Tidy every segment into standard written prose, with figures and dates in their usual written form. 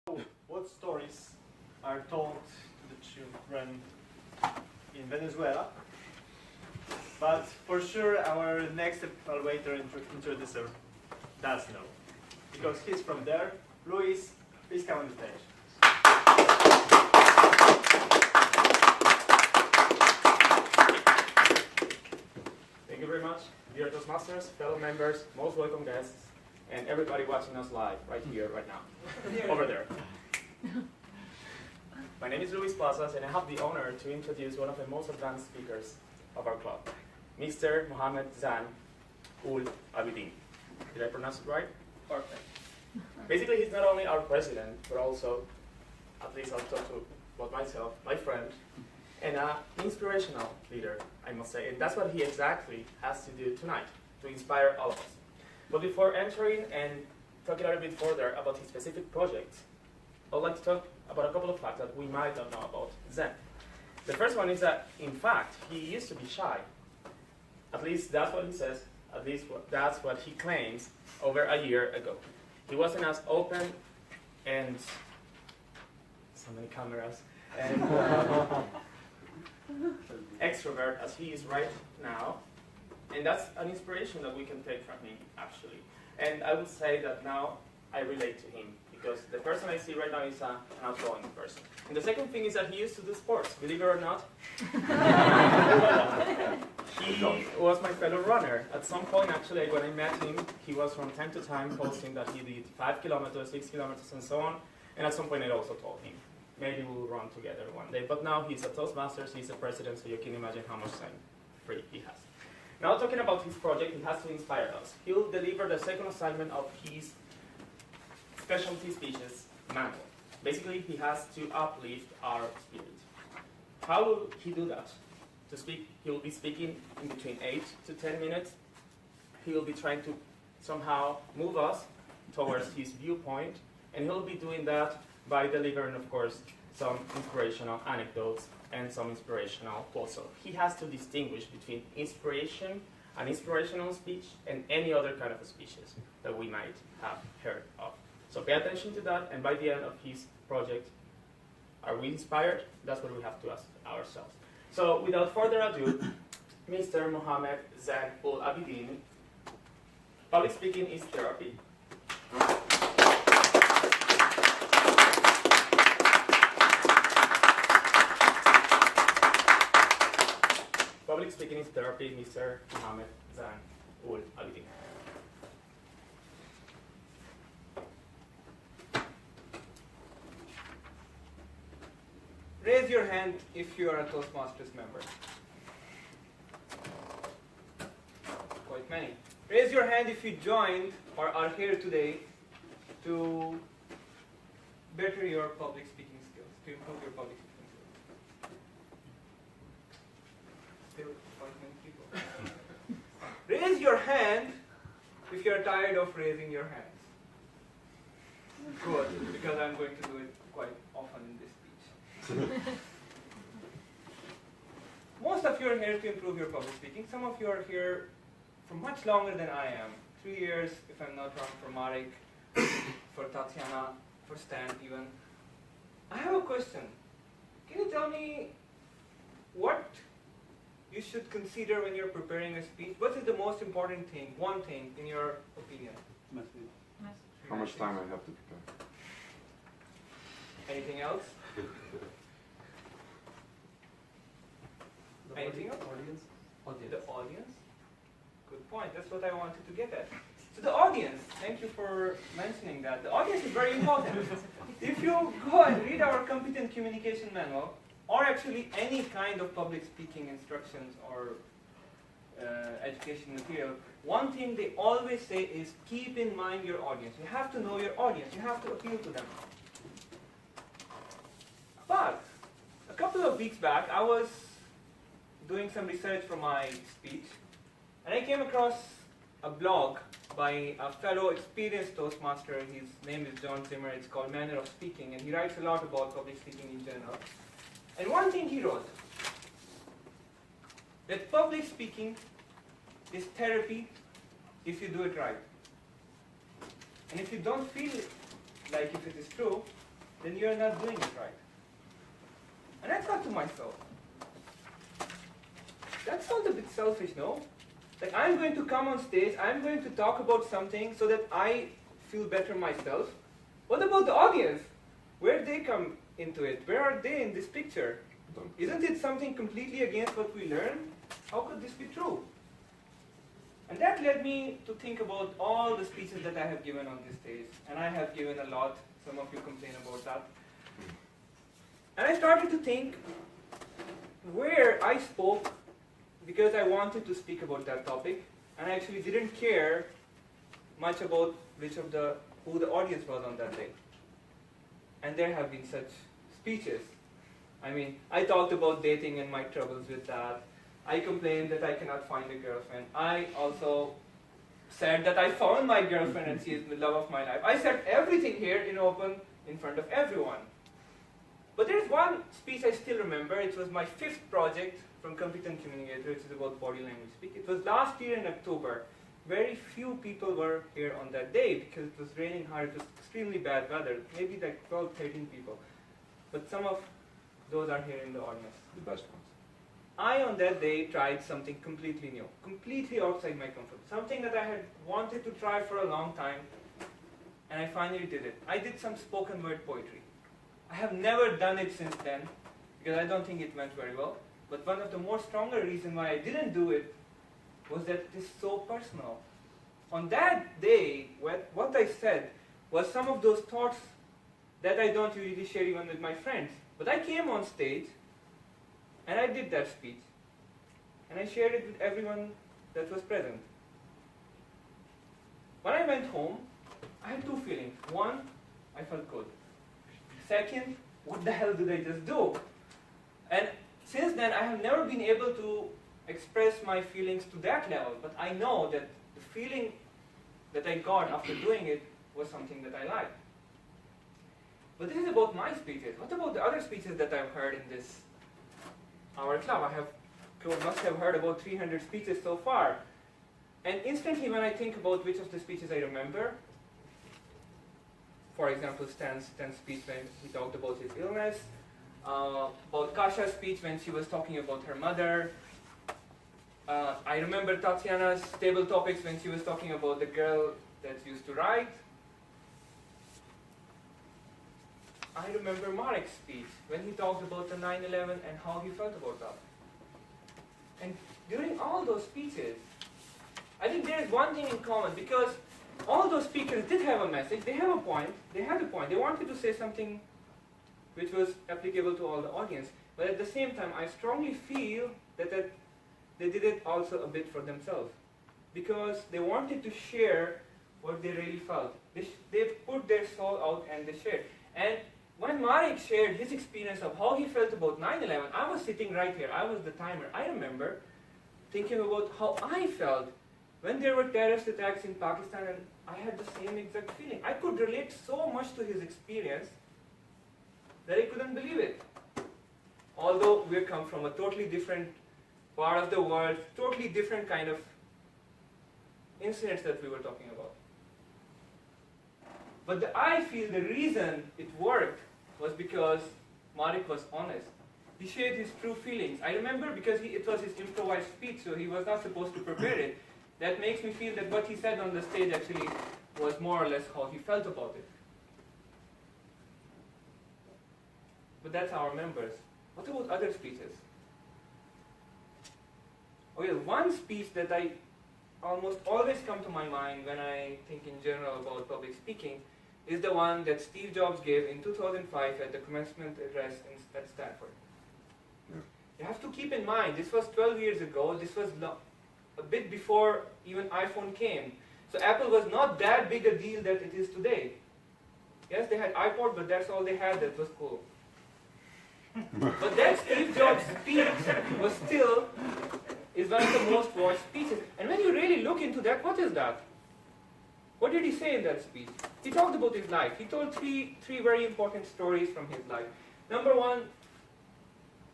What stories are told to the children in Venezuela? But for sure, our next evaluator introducer does know, because he's from there. Luis, please come on the stage. Thank you very much, dear Toastmasters, fellow members, most welcome guests, and everybody watching us live right here, right now, over there. My name is Luis Plazas, and I have the honor to introduce one of the most advanced speakers of our club, Mr. Mohammed Zan Ul Abidin. Did I pronounce it right? Perfect. Basically, he's not only our president, but also, at least I'll talk about myself, my friend, and an inspirational leader, I must say. And that's what he exactly has to do tonight, to inspire all of us. But before entering and talking a little bit further about his specific projects, I'd like to talk about a couple of facts that we might not know about Zen. The first one is that, in fact, he used to be shy. At least that's what he says, at least that's what he claims over a year ago. He wasn't as open and, so many cameras, and extrovert as he is right now. And that's an inspiration that we can take from him, actually. And I would say that now I relate to him, because the person I see right now is an outgoing person. And the second thing is that he used to do sports, believe it or not. He was my fellow runner. At some point, actually, when I met him, he was from time to time posting that he did 5 kilometers, 6 kilometers, and so on. And at some point, I also told him, maybe we'll run together one day. But now he's a Toastmasters, he's a president, so you can imagine how much time free he has. Now, talking about his project, he has to inspire us. He'll deliver the second assignment of his specialty speeches manual. Basically, he has to uplift our spirit. How will he do that? To speak, he will be speaking in between 8 to 10 minutes. He will be trying to somehow move us towards his viewpoint, and he'll be doing that by delivering, of course, some inspirational anecdotes and some inspirational quotes. So he has to distinguish between inspiration, an inspirational speech, and any other kind of speeches that we might have heard of. So pay attention to that, and by the end of his project, are we inspired? That's what we have to ask ourselves. So without further ado, Mr. Mohammed Zan Ul Abidin. Public speaking is therapy. Public speaking is therapy, Mr. Mohammed Zan Ul Abidin. Raise your hand if you are a Toastmasters member. Quite many. Raise your hand if you joined or are here today to better your public speaking skills, to improve your public speaking skills. Still quite many people. Raise your hand if you are tired of raising your hands. Good, because I'm going to do it quite often in this speech. Most of you are here to improve your public speaking. Some of you are here for much longer than I am. 3 years, if I'm not wrong, for Marek, for Tatiana, for Stan even. I have a question. Can you tell me what you should consider when you're preparing a speech? What is the most important thing, one thing, in your opinion? Message. How much time I have to prepare? Anything else? Anything else? Audience. The audience? Good point. That's what I wanted to get at. So the audience, thank you for mentioning that. The audience is very important. If you go and read our competent communication manual, or actually any kind of public speaking instructions or education material, one thing they always say is keep in mind your audience. You have to know your audience. You have to appeal to them. But a couple of weeks back, I was doing some research for my speech, and I came across a blog by a fellow experienced Toastmaster. His name is John Zimmer. It's called Manner of Speaking, and he writes a lot about public speaking in general. And one thing he wrote, that public speaking is therapy if you do it right. And if you don't feel like if it is true, then you are not doing it right. And I thought to myself, that sounds a bit selfish, no? Like, I'm going to come on stage, I'm going to talk about something so that I feel better myself. What about the audience? Where they come into it? Where are they in this picture? Isn't it something completely against what we learn? How could this be true? And that led me to think about all the speeches that I have given on this stage. And I have given a lot. Some of you complain about that. And I started to think where I spoke because I wanted to speak about that topic, and I actually didn't care much about who the audience was on that day. And there have been such speeches. I mean, I talked about dating and my troubles with that. I complained that I cannot find a girlfriend. I also said that I found my girlfriend and she is the love of my life. I said everything here in open in front of everyone. But there is one speech I still remember. It was my 5th project from Competent Communicator, which is about body language speak. It was last year in October. Very few people were here on that day because it was raining hard. It was extremely bad weather. Maybe like 12, 13 people. But some of those are here in the audience. The best ones. I, on that day, tried something completely new, completely outside my comfort, something that I had wanted to try for a long time, and I finally did it. I did some spoken word poetry. I have never done it since then, because I don't think it went very well, but one of the more stronger reasons why I didn't do it was that it is so personal. On that day, what I said was some of those thoughts that I don't usually share even with my friends. But I came on stage, and I did that speech, and I shared it with everyone that was present. When I went home, I had 2 feelings. One, I felt good. Second, what the hell did I just do? And since then, I have never been able to express my feelings to that level, but I know that the feeling that I got after doing it was something that I liked. But this is about my speeches. What about the other speeches that I've heard in this our club? Must have heard about 300 speeches so far. And instantly when I think about which of the speeches I remember, for example, Stan's speech when he talked about his illness, about Kasha's speech when she was talking about her mother. I remember Tatiana's table topics when she was talking about the girl that used to write. I remember Marek's speech when he talked about the 9/11 and how he felt about that. And during all those speeches, I think there is one thing in common, because all those speakers did have a message, they have a point, they had a point, they wanted to say something which was applicable to all the audience. But at the same time, I strongly feel that they did it also a bit for themselves, because they wanted to share what they really felt. They put their soul out and they shared. And when Marek shared his experience of how he felt about 9/11, I was sitting right here. I was the timer. I remember thinking about how I felt when there were terrorist attacks in Pakistan, and I had the same exact feeling. I could relate so much to his experience that I couldn't believe it. Although we come from a totally different part of the world, totally different kind of incidents that we were talking about. But I feel the reason it worked was because Marek was honest. He shared his true feelings. I remember because it was his improvised speech, so he was not supposed to prepare it. That makes me feel that what he said on the stage actually was more or less how he felt about it. But that's our members. What about other speeches? Oh yeah, one speech that I almost always come to my mind when I think in general about public speaking is the one that Steve Jobs gave in 2005 at the commencement address at Stanford. Yeah. You have to keep in mind, this was 12 years ago, this was a bit before even iPhone came. So Apple was not that big a deal that it is today. Yes, they had iPod, but that's all they had that was cool. But that Steve Jobs speech was still is one of the most watched speeches. And when you really look into that, what is that? What did he say in that speech? He talked about his life. He told three very important stories from his life. Number one,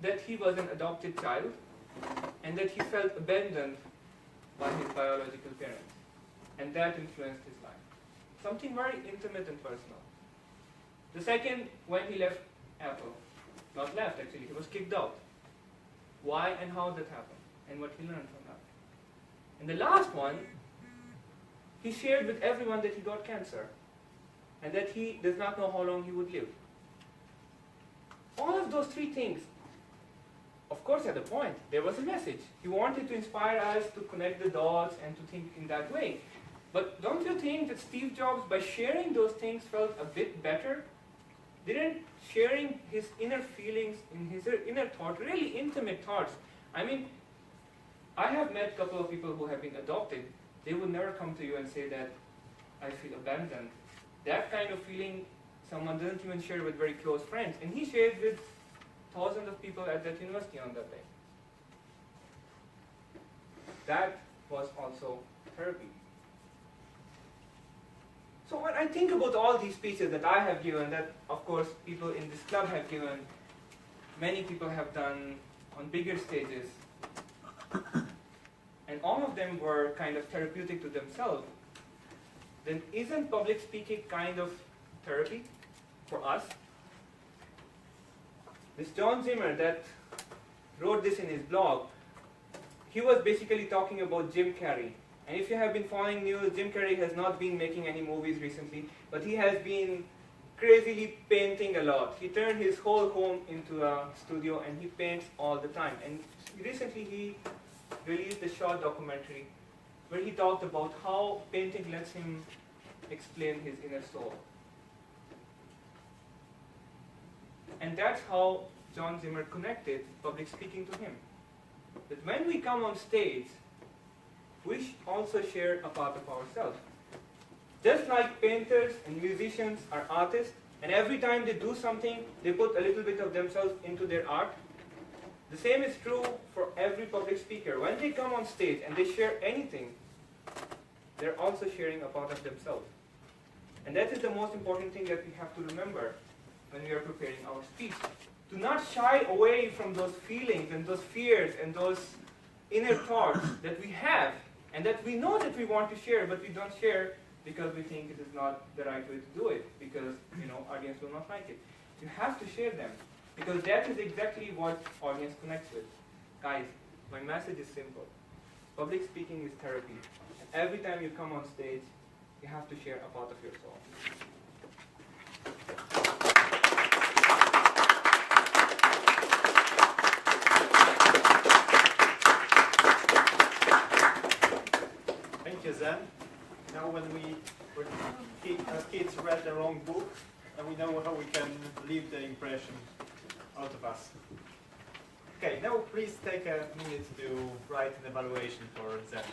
that he was an adopted child and that he felt abandoned by his biological parents. And that influenced his life. Something very intimate and personal. The second, when he left Apple. Not left, actually. He was kicked out. Why and how that happened, and what he learned from that. And the last one, he shared with everyone that he got cancer, and that he does not know how long he would live. All of those three things, of course, at the point, there was a message. He wanted to inspire us to connect the dots and to think in that way. But don't you think that Steve Jobs, by sharing those things, felt a bit better? Didn't sharing his inner feelings, in his inner thought, really intimate thoughts? I mean, I have met a couple of people who have been adopted. They would never come to you and say that, I feel abandoned. That kind of feeling, someone doesn't even share with very close friends. And he shared with thousands of people at that university on that day. That was also therapy. So when I think about all these speeches that I have given, that of course people in this club have given, many people have done on bigger stages, and all of them were kind of therapeutic to themselves, then isn't public speaking kind of therapy for us? This John Zimmer that wrote this in his blog, he was basically talking about Jim Carrey. And if you have been following news, Jim Carrey has not been making any movies recently, but he has been crazily painting a lot. He turned his whole home into a studio and he paints all the time. And recently he released a short documentary where he talked about how painting lets him explain his inner soul. And that's how John Zimmer connected public speaking to him. That when we come on stage, we also share a part of ourselves. Just like painters and musicians are artists, and every time they do something, they put a little bit of themselves into their art, the same is true for every public speaker. When they come on stage and they share anything, they're also sharing a part of themselves. And that is the most important thing that we have to remember when we are preparing our speech. Do not shy away from those feelings and those fears and those inner thoughts that we have and that we know that we want to share, but we don't share because we think it is not the right way to do it, because audience will not like it. You have to share them, because that is exactly what audience connects with. Guys, my message is simple. Public speaking is therapy. And every time you come on stage, you have to share a part of your soul. Thank you, Zen. Now when as kids read the wrong book, and we know how we can leave the impression out of us. Okay, now please take a minute to write an evaluation for Zen.